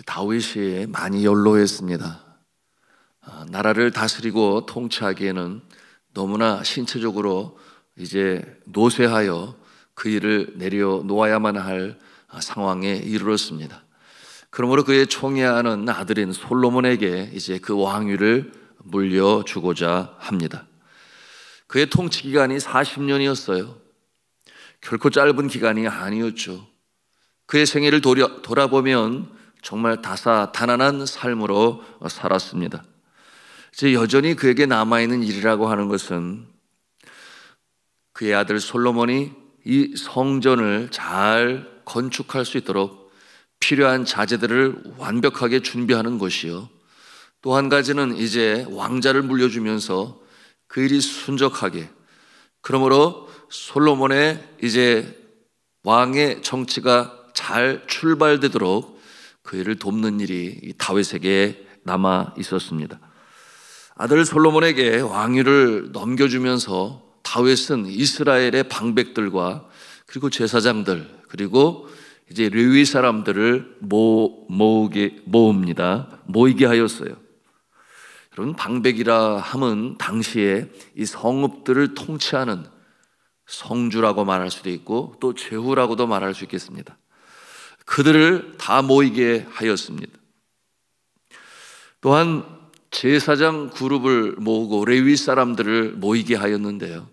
다윗이 많이 연로했습니다. 나라를 다스리고 통치하기에는 너무나 신체적으로 이제 노쇠하여 그 일을 내려놓아야만 할 상황에 이르렀습니다. 그러므로 그의 총애하는 아들인 솔로몬에게 이제 그 왕위를 물려주고자 합니다. 그의 통치 기간이 40년이었어요. 결코 짧은 기간이 아니었죠. 그의 생애를 돌아보면 정말 다사다난한 삶으로 살았습니다. 이제 여전히 그에게 남아있는 일이라고 하는 것은 그의 아들 솔로몬이 이 성전을 잘 건축할 수 있도록 필요한 자재들을 완벽하게 준비하는 것이요, 또 한 가지는 이제 왕자를 물려주면서 그 일이 순적하게, 그러므로 솔로몬의 이제 왕의 정치가 잘 출발되도록 그 일을 돕는 일이 이 다윗에게 남아 있었습니다. 아들 솔로몬에게 왕위를 넘겨주면서 다윗은 이스라엘의 방백들과 그리고 제사장들, 그리고 이제 레위 사람들을 모이게 하였어요. 여러분, 방백이라 함은 당시에 이 성읍들을 통치하는 성주라고 말할 수도 있고 또 제후라고도 말할 수 있겠습니다. 그들을 다 모이게 하였습니다. 또한 제사장 그룹을 모으고 레위 사람들을 모이게 하였는데요,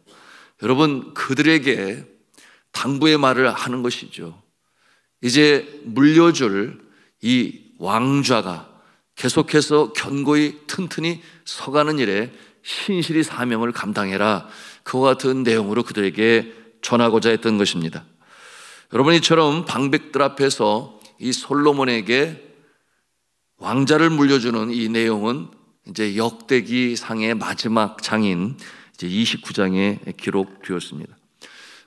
여러분, 그들에게 당부의 말을 하는 것이죠. 이제 물려줄 이 왕좌가 계속해서 견고히 튼튼히 서가는 일에 신실히 사명을 감당해라, 그와 같은 내용으로 그들에게 전하고자 했던 것입니다. 여러분, 이처럼 방백들 앞에서 이 솔로몬에게 왕자를 물려주는 이 내용은 이제 역대기 상의 마지막 장인 이제 29장에 기록되었습니다.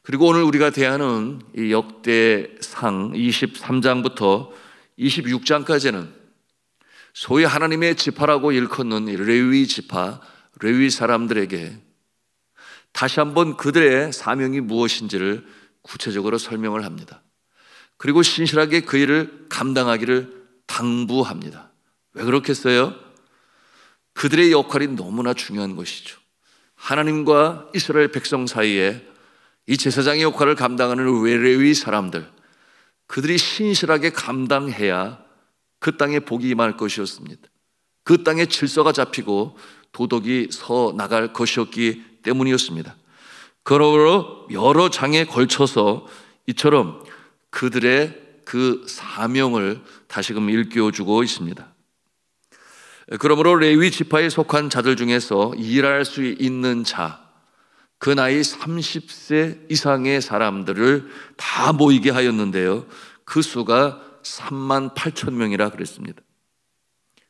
그리고 오늘 우리가 대하는 이 역대상 23장부터 26장까지는 소위 하나님의 지파라고 일컫는 레위 지파, 레위 사람들에게 다시 한번 그들의 사명이 무엇인지를 구체적으로 설명을 합니다. 그리고 신실하게 그 일을 감당하기를 당부합니다. 왜 그렇겠어요? 그들의 역할이 너무나 중요한 것이죠. 하나님과 이스라엘 백성 사이에 이 제사장의 역할을 감당하는 레위 사람들, 그들이 신실하게 감당해야 그 땅에 복이 임할 것이었습니다. 그 땅에 질서가 잡히고 도덕이 서 나갈 것이었기 때문이었습니다. 그러므로 여러 장에 걸쳐서 이처럼 그들의 그 사명을 다시금 일깨워주고 있습니다. 그러므로 레위 지파에 속한 자들 중에서 일할 수 있는 자, 그 나이 30세 이상의 사람들을 다 모이게 하였는데요, 그 수가 38,000명이라 그랬습니다.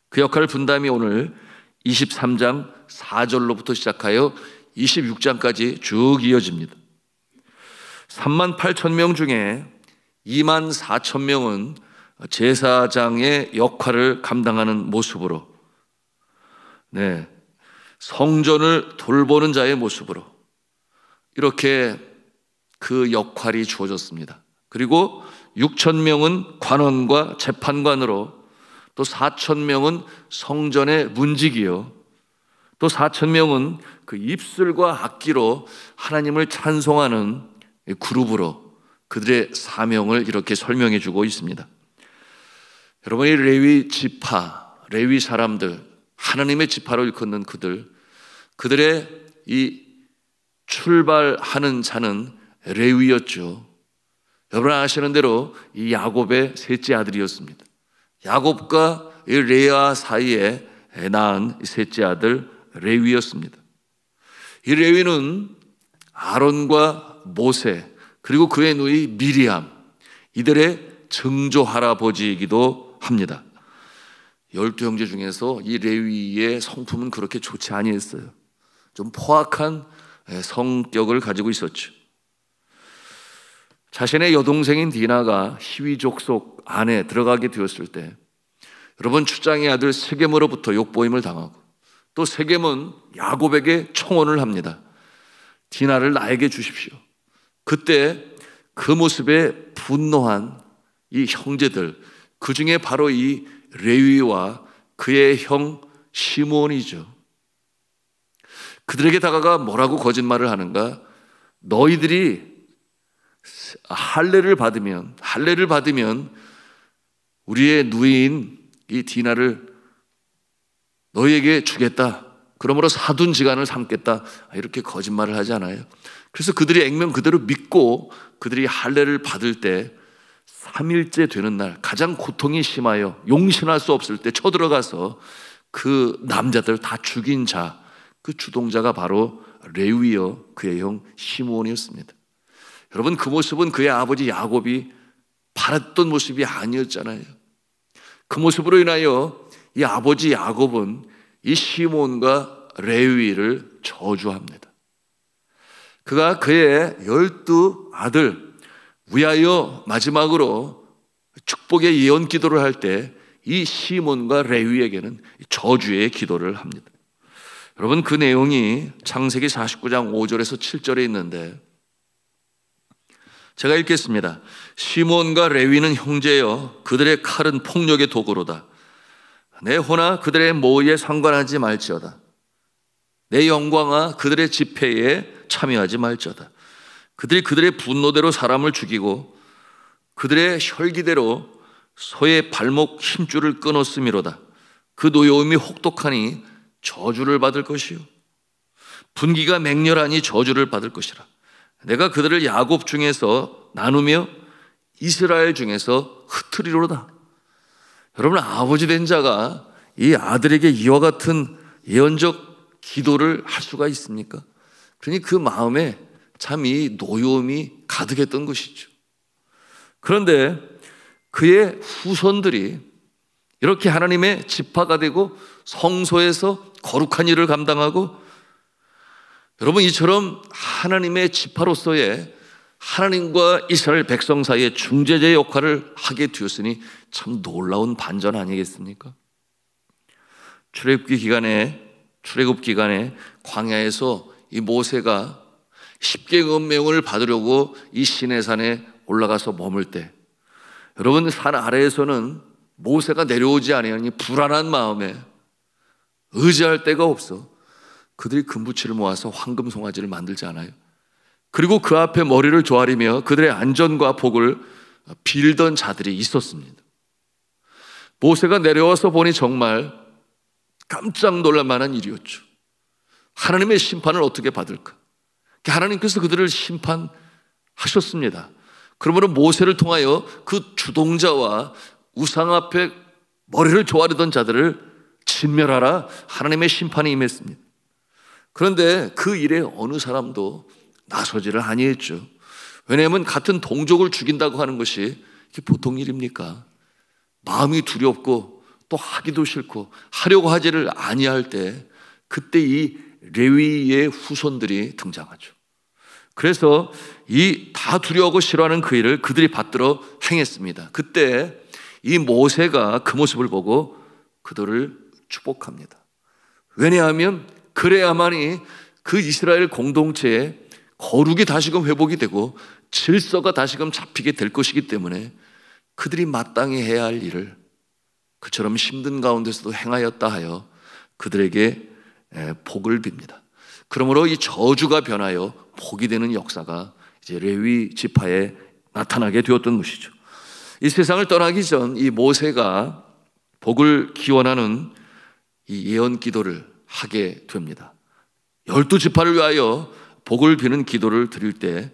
그 역할 분담이 오늘 23장 4절로부터 시작하여 26장까지 쭉 이어집니다. 38,000명 중에 24,000명은 제사장의 역할을 감당하는 모습으로, 성전을 돌보는 자의 모습으로 이렇게 그 역할이 주어졌습니다. 그리고 6,000명은 관원과 재판관으로, 또 4,000명은 성전의 문지기요, 또 4,000명은 그 입술과 악기로 하나님을 찬송하는 그룹으로 그들의 사명을 이렇게 설명해 주고 있습니다. 여러분, 이 레위 지파, 레위 사람들, 하나님의 지파로 일컫는 그들의 이 출발하는 자는 레위였죠. 여러분 아시는 대로 이 야곱의 셋째 아들이었습니다. 야곱과 이 레아 사이에 낳은 셋째 아들 레위였습니다. 이 레위는 아론과 모세, 그리고 그의 누이 미리암, 이들의 증조 할아버지이기도 합니다. 12형제 중에서 이 레위의 성품은 그렇게 좋지 아니했어요. 좀 포악한 성격을 가지고 있었죠. 자신의 여동생인 디나가 히위족 속 안에 들어가게 되었을 때, 여러분, 추장의 아들 세겜으로부터 욕보임을 당하고, 또 세겜은 야곱에게 청혼을 합니다. 디나를 나에게 주십시오. 그때 그 모습에 분노한 이 형제들, 그 중에 바로 이 레위와 그의 형 시므온이죠. 그들에게 다가가 뭐라고 거짓말을 하는가? 너희들이 할례를 받으면 우리의 누이인 이 디나를 너희에게 주겠다. 그러므로 사둔지간을 삼겠다. 이렇게 거짓말을 하지 않아요. 그래서 그들이 액면 그대로 믿고 그들이 할례를 받을 때 3일째 되는 날, 가장 고통이 심하여 용신할 수 없을 때 쳐들어가서 그 남자들 다 죽인 자, 그 주동자가 바로 레위여 그의 형 시므온이었습니다. 여러분, 그 모습은 그의 아버지 야곱이 바랐던 모습이 아니었잖아요. 그 모습으로 인하여 이 아버지 야곱은 이 시므온과 레위를 저주합니다. 그가 그의 12 아들 위하여 마지막으로 축복의 예언 기도를 할 때 이 시몬과 레위에게는 저주의 기도를 합니다. 여러분, 그 내용이 창세기 49장 5절에서 7절에 있는데 제가 읽겠습니다. 시몬과 레위는 형제여 그들의 칼은 폭력의 도구로다. 내 호나 그들의 모의에 상관하지 말지어다. 내 영광아 그들의 집회에 참여하지 말지어다. 그들이 그들의 분노대로 사람을 죽이고 그들의 혈기대로 소의 발목 힘줄을 끊었음이로다. 그 노여움이 혹독하니 저주를 받을 것이요 분기가 맹렬하니 저주를 받을 것이라. 내가 그들을 야곱 중에서 나누며 이스라엘 중에서 흩트리로다. 여러분, 아버지 된 자가 이 아들에게 이와 같은 예언적 기도를 할 수가 있습니까? 그러니 그 마음에 참 이 노여움이 가득했던 것이죠. 그런데 그의 후손들이 이렇게 하나님의 지파가 되고 성소에서 거룩한 일을 감당하고, 여러분, 이처럼 하나님의 지파로서의 하나님과 이스라엘 백성 사이의 중재자의 역할을 하게 되었으니 참 놀라운 반전 아니겠습니까? 출애굽 기간에 광야에서 이 모세가 10개 은명을 받으려고 이 시내산에 올라가서 머물 때, 여러분, 산 아래에서는 모세가 내려오지 아니하니 불안한 마음에 의지할 데가 없어 그들이 금붙이를 모아서 황금 송아지를 만들지 않아요? 그리고 그 앞에 머리를 조아리며 그들의 안전과 복을 빌던 자들이 있었습니다. 모세가 내려와서 보니 정말 깜짝 놀랄 만한 일이었죠. 하나님의 심판을 어떻게 받을까? 하나님께서 그들을 심판하셨습니다. 그러므로 모세를 통하여 그 주동자와 우상 앞에 머리를 조아리던 자들을 진멸하라, 하나님의 심판이 임했습니다. 그런데 그 일에 어느 사람도 나서지를 아니했죠. 왜냐하면 같은 동족을 죽인다고 하는 것이 보통 일입니까? 마음이 두렵고 또 하기도 싫고 하려고 하지를 아니할 때, 그때 이 레위의 후손들이 등장하죠. 그래서 이 다 두려워하고 싫어하는 그 일을 그들이 받들어 행했습니다. 그때 이 모세가 그 모습을 보고 그들을 축복합니다. 왜냐하면 그래야만이 그 이스라엘 공동체에 거룩이 다시금 회복이 되고 질서가 다시금 잡히게 될 것이기 때문에 그들이 마땅히 해야 할 일을 그처럼 힘든 가운데서도 행하였다 하여 그들에게 복을 빕니다. 그러므로 이 저주가 변하여 복이 되는 역사가 이제 레위 지파에 나타나게 되었던 것이죠. 이 세상을 떠나기 전 이 모세가 복을 기원하는 이 예언 기도를 하게 됩니다. 12지파를 위하여 복을 비는 기도를 드릴 때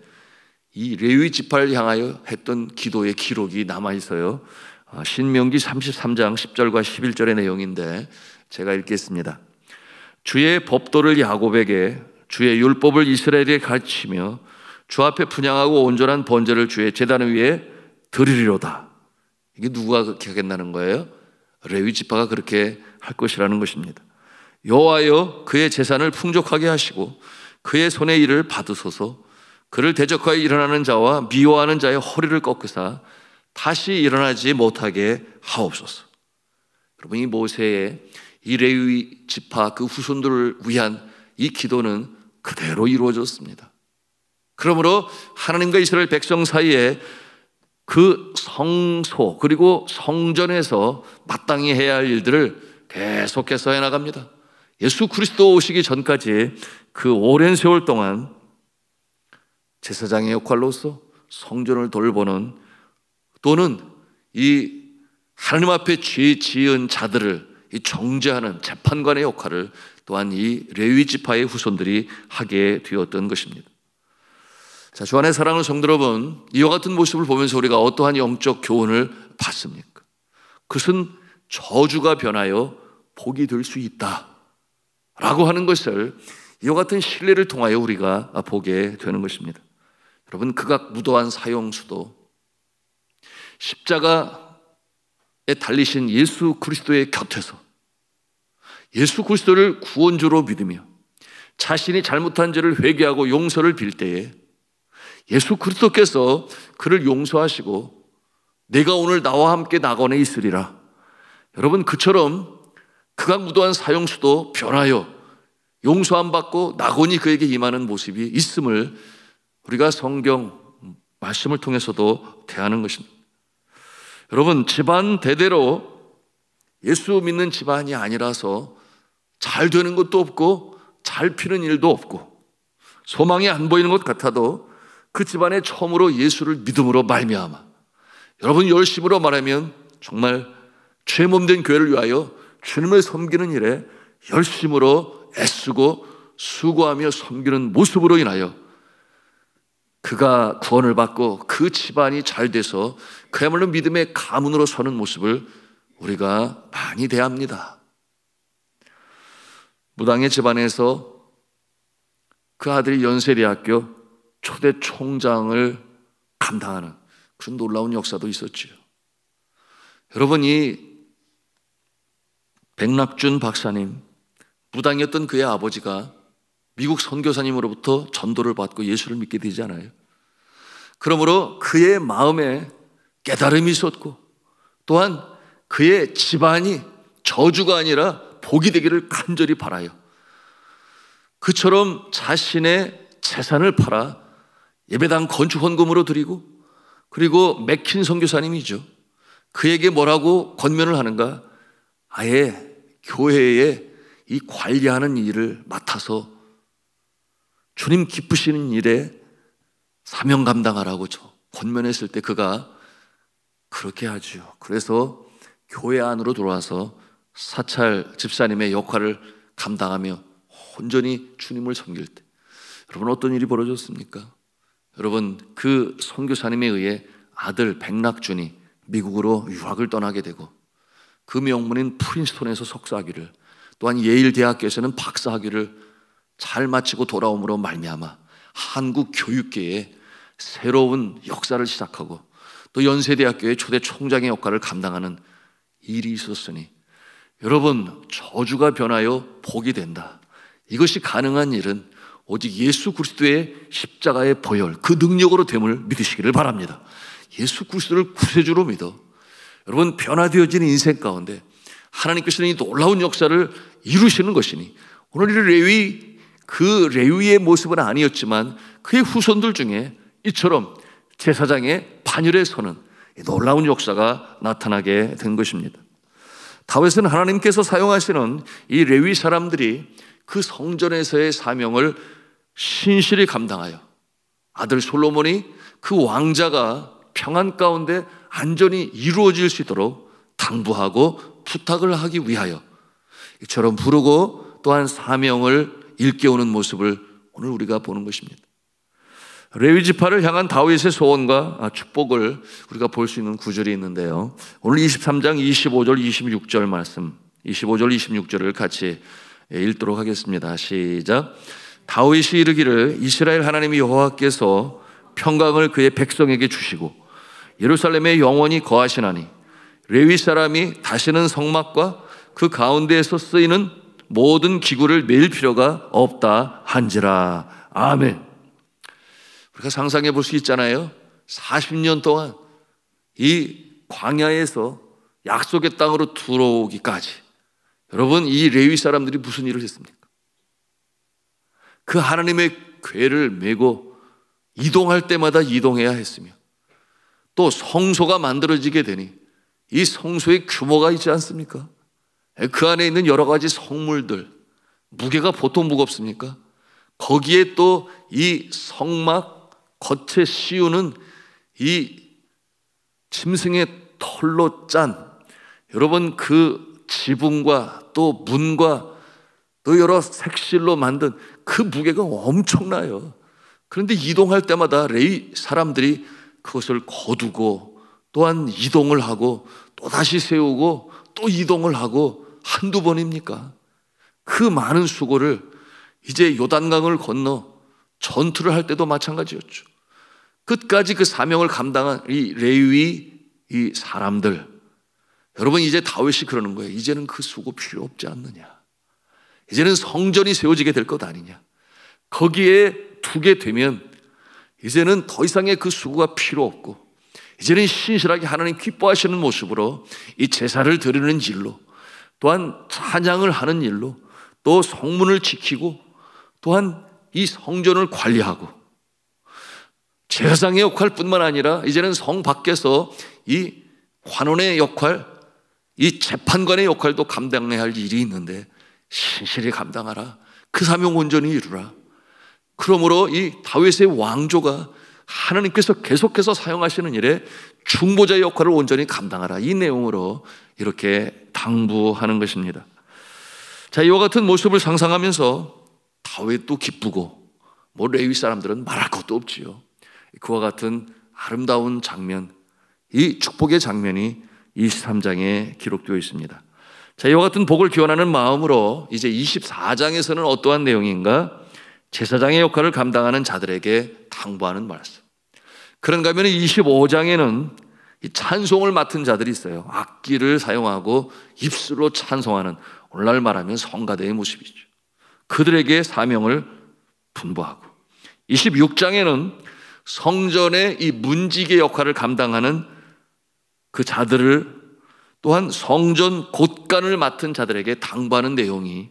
이 레위 지파를 향하여 했던 기도의 기록이 남아 있어요. 신명기 33장 10절과 11절의 내용인데 제가 읽겠습니다. 주의 법도를 야곱에게, 주의 율법을 이스라엘에 가르치며 주 앞에 분향하고 온전한 번제를 주의 제단 위에 드리리로다. 이게 누가 그렇게 하겠다는 거예요? 레위 지파가 그렇게 할 것이라는 것입니다. 여호와여 그의 재산을 풍족하게 하시고 그의 손의 일을 받으소서. 그를 대적하여 일어나는 자와 미워하는 자의 허리를 꺾으사 다시 일어나지 못하게 하옵소서. 여러분, 이 모세의 이 레위 지파 그 후손들을 위한 이 기도는 그대로 이루어졌습니다. 그러므로 하나님과 이스라엘 백성 사이에 그 성소 그리고 성전에서 마땅히 해야 할 일들을 계속해서 해나갑니다. 예수 그리스도 오시기 전까지 그 오랜 세월 동안 제사장의 역할로서 성전을 돌보는, 또는 이 하나님 앞에 죄 지은 자들을 이 정죄하는 재판관의 역할을 또한 이 레위 지파의 후손들이 하게 되었던 것입니다. 자, 주 안의 사랑하는 성도 여러분, 이와 같은 모습을 보면서 우리가 어떠한 영적 교훈을 받습니까? 그것은 저주가 변하여 복이 될 수 있다 라고 하는 것을 이와 같은 신뢰를 통하여 우리가 보게 되는 것입니다. 여러분, 극악 무도한 사형수도 십자가에 달리신 예수 그리스도의 곁에서 예수 그리스도를 구원주로 믿으며 자신이 잘못한 죄를 회개하고 용서를 빌 때에 예수 그리스도께서 그를 용서하시고 내가 오늘 나와 함께 낙원에 있으리라. 여러분, 그처럼 극악무도한 사형수도 변하여 용서함 받고 낙원이 그에게 임하는 모습이 있음을 우리가 성경 말씀을 통해서도 대하는 것입니다. 여러분, 집안 대대로 예수 믿는 집안이 아니라서 잘 되는 것도 없고 잘 피는 일도 없고 소망이 안 보이는 것 같아도 그 집안에 처음으로 예수를 믿음으로 말미암아 여러분 열심으로 말하면 정말 죄 몸된 교회를 위하여 주님을 섬기는 일에 열심으로 애쓰고 수고하며 섬기는 모습으로 인하여 그가 구원을 받고 그 집안이 잘 돼서 그야말로 믿음의 가문으로 서는 모습을 우리가 많이 대합니다. 무당의 집안에서 그 아들이 연세대학교 초대 총장을 감당하는 그런 놀라운 역사도 있었지요. 여러분, 이 백낙준 박사님, 무당이었던 그의 아버지가 미국 선교사님으로부터 전도를 받고 예수를 믿게 되잖아요. 그러므로 그의 마음에 깨달음이 있었고 또한 그의 집안이 저주가 아니라 복이 되기를 간절히 바라요. 그처럼 자신의 재산을 팔아 예배당 건축 헌금으로 드리고, 그리고 맥킨 선교사님이죠. 그에게 뭐라고 권면을 하는가? 아예 교회에 이 관리하는 일을 맡아서 주님 기쁘시는 일에 사명 감당하라고 권면했을 때 그가 그렇게 하죠. 그래서 교회 안으로 들어와서 사찰 집사님의 역할을 감당하며 온전히 주님을 섬길 때 여러분 어떤 일이 벌어졌습니까? 여러분, 그 선교사님에 의해 아들 백낙준이 미국으로 유학을 떠나게 되고 그 명문인 프린스턴에서 석사학위를, 또한 예일 대학교에서는 박사학위를 잘 마치고 돌아옴으로 말미암아 한국 교육계에 새로운 역사를 시작하고 또 연세대학교의 초대 총장의 역할을 감당하는 일이 있었으니 여러분, 저주가 변하여 복이 된다. 이것이 가능한 일은 오직 예수 그리스도의 십자가의 보혈, 그 능력으로 됨을 믿으시기를 바랍니다. 예수 그리스도를 구세주로 믿어 여러분 변화되어진 인생 가운데 하나님께서는 이 놀라운 역사를 이루시는 것이니 오늘 이 레위, 그 레위의 모습은 아니었지만 그의 후손들 중에 이처럼 제사장의 반열에 서는 놀라운 역사가 나타나게 된 것입니다. 다윗은 하나님께서 사용하시는 이 레위 사람들이 그 성전에서의 사명을 신실히 감당하여 아들 솔로몬이 그 왕자가 평안 가운데 안전히 이루어질 수 있도록 당부하고 부탁을 하기 위하여 이처럼 부르고 또한 사명을 일깨우는 모습을 오늘 우리가 보는 것입니다. 레위 지파를 향한 다윗의 소원과 축복을 우리가 볼 수 있는 구절이 있는데요, 오늘 23장 25절 26절 말씀, 25절 26절을 같이 읽도록 하겠습니다. 시작. 다윗이 이르기를 이스라엘 하나님 여호와께서 평강을 그의 백성에게 주시고 예루살렘에 영원히 거하시나니 레위 사람이 다시는 성막과 그 가운데에서 쓰이는 모든 기구를 매일 필요가 없다 한지라. 아멘. 우리가 상상해 볼 수 있잖아요. 40년 동안 이 광야에서 약속의 땅으로 들어오기까지 여러분, 이 레위 사람들이 무슨 일을 했습니까? 그 하나님의 궤를 메고 이동할 때마다 이동해야 했으며 또 성소가 만들어지게 되니 이 성소의 규모가 있지 않습니까? 그 안에 있는 여러 가지 성물들, 무게가 보통 무겁습니까? 거기에 또 이 성막 겉에 씌우는 이 짐승의 털로 짠, 여러분 그 지붕과 또 문과 또 여러 색실로 만든 그 무게가 엄청나요. 그런데 이동할 때마다 레위 사람들이 그것을 거두고 또한 이동을 하고 또 다시 세우고 또 이동을 하고 한두 번입니까? 그 많은 수고를 이제 요단강을 건너 전투를 할 때도 마찬가지였죠. 끝까지 그 사명을 감당한 이 레위 이 사람들, 여러분 이제 다윗이 그러는 거예요. 이제는 그 수고 필요 없지 않느냐, 이제는 성전이 세워지게 될 것 아니냐, 거기에 두게 되면 이제는 더 이상의 그 수고가 필요 없고 이제는 신실하게 하나님 기뻐하시는 모습으로 이 제사를 드리는 일로, 또한 찬양을 하는 일로, 또 성문을 지키고 또한 이 성전을 관리하고 제사장의 역할뿐만 아니라 이제는 성 밖에서 이 관원의 역할, 이 재판관의 역할도 감당해야 할 일이 있는데 신실히 감당하라. 그 사명 온전히 이루라. 그러므로 이 다윗의 왕조가 하나님께서 계속해서 사용하시는 일에 중보자의 역할을 온전히 감당하라. 이 내용으로 이렇게 당부하는 것입니다. 자, 이와 같은 모습을 상상하면서 다윗도 기쁘고 뭐 레위 사람들은 말할 것도 없지요. 그와 같은 아름다운 장면, 이 축복의 장면이 23장에 기록되어 있습니다. 자, 이와 같은 복을 기원하는 마음으로 이제 24장에서는 어떠한 내용인가? 제사장의 역할을 감당하는 자들에게 당부하는 말씀. 그런가 하면 25장에는 이 찬송을 맡은 자들이 있어요. 악기를 사용하고 입술로 찬송하는, 오늘날 말하면 성가대의 모습이죠. 그들에게 사명을 분부하고, 26장에는 성전의 이 문지기 역할을 감당하는 그 자들을, 또한 성전 곳간을 맡은 자들에게 당부하는 내용이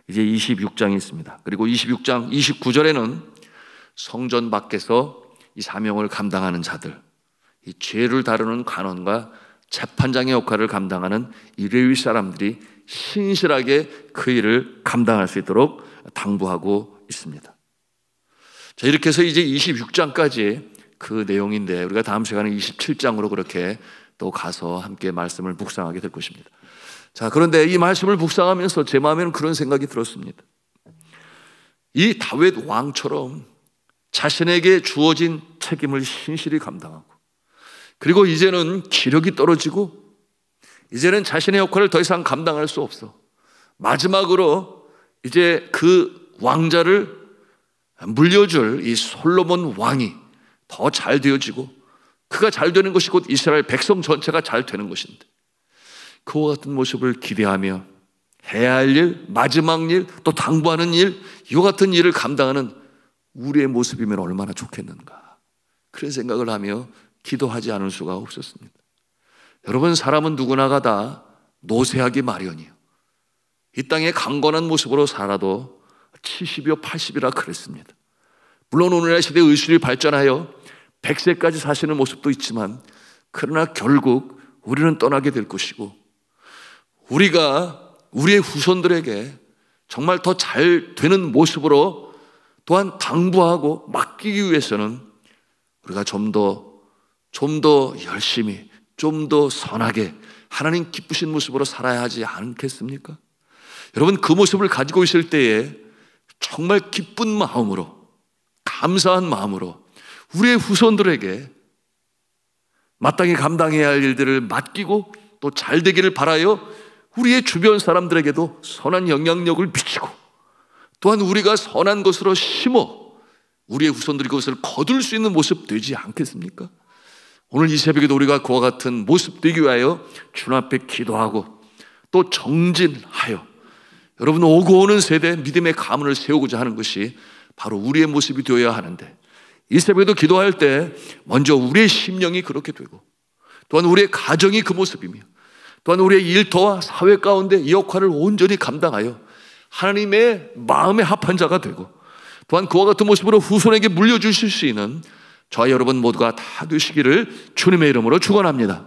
이제 26장에 있습니다. 그리고 26장 29절에는 성전 밖에서 이 사명을 감당하는 자들, 이 죄를 다루는 관원과 재판장의 역할을 감당하는 이 레위 사람들이 신실하게 그 일을 감당할 수 있도록 당부하고 있습니다. 자, 이렇게 해서 이제 26장까지 그 내용인데, 우리가 다음 시간에 27장으로 그렇게 또 가서 함께 말씀을 묵상하게 될 것입니다. 자, 그런데 이 말씀을 묵상하면서 제 마음에는 그런 생각이 들었습니다. 이 다윗 왕처럼 자신에게 주어진 책임을 신실히 감당하고, 그리고 이제는 기력이 떨어지고 이제는 자신의 역할을 더 이상 감당할 수 없어, 마지막으로 이제 그 왕자를 물려줄 이 솔로몬 왕이 더 잘 되어지고, 그가 잘 되는 것이 곧 이스라엘 백성 전체가 잘 되는 것인데, 그와 같은 모습을 기대하며 해야 할 일, 마지막 일, 또 당부하는 일, 이와 같은 일을 감당하는 우리의 모습이면 얼마나 좋겠는가, 그런 생각을 하며 기도하지 않을 수가 없었습니다. 여러분, 사람은 누구나가 다 노쇠하기 마련이요, 이 땅에 강건한 모습으로 살아도 70이요 80이라 그랬습니다. 물론 오늘날 시대에 의술이 발전하여 100세까지 사시는 모습도 있지만, 그러나 결국 우리는 떠나게 될 것이고, 우리가 우리의 후손들에게 정말 더 잘 되는 모습으로 또한 당부하고 맡기기 위해서는 우리가 좀 더 열심히, 좀 더 선하게 하나님 기쁘신 모습으로 살아야 하지 않겠습니까? 여러분, 그 모습을 가지고 있을 때에 정말 기쁜 마음으로, 감사한 마음으로 우리의 후손들에게 마땅히 감당해야 할 일들을 맡기고 또 잘 되기를 바라요, 우리의 주변 사람들에게도 선한 영향력을 미치고, 또한 우리가 선한 것으로 심어 우리의 후손들이 그것을 거둘 수 있는 모습 되지 않겠습니까? 오늘 이 새벽에도 우리가 그와 같은 모습 되기 위하여 주님 앞에 기도하고 또 정진하여 여러분, 오고 오는 세대 믿음의 가문을 세우고자 하는 것이 바로 우리의 모습이 되어야 하는데, 이 새벽에도 기도할 때 먼저 우리의 심령이 그렇게 되고, 또한 우리의 가정이 그 모습이며, 또한 우리의 일터와 사회 가운데 이 역할을 온전히 감당하여 하나님의 마음에 합한 자가 되고, 또한 그와 같은 모습으로 후손에게 물려주실 수 있는 저와 여러분 모두가 다 되시기를 주님의 이름으로 축원합니다.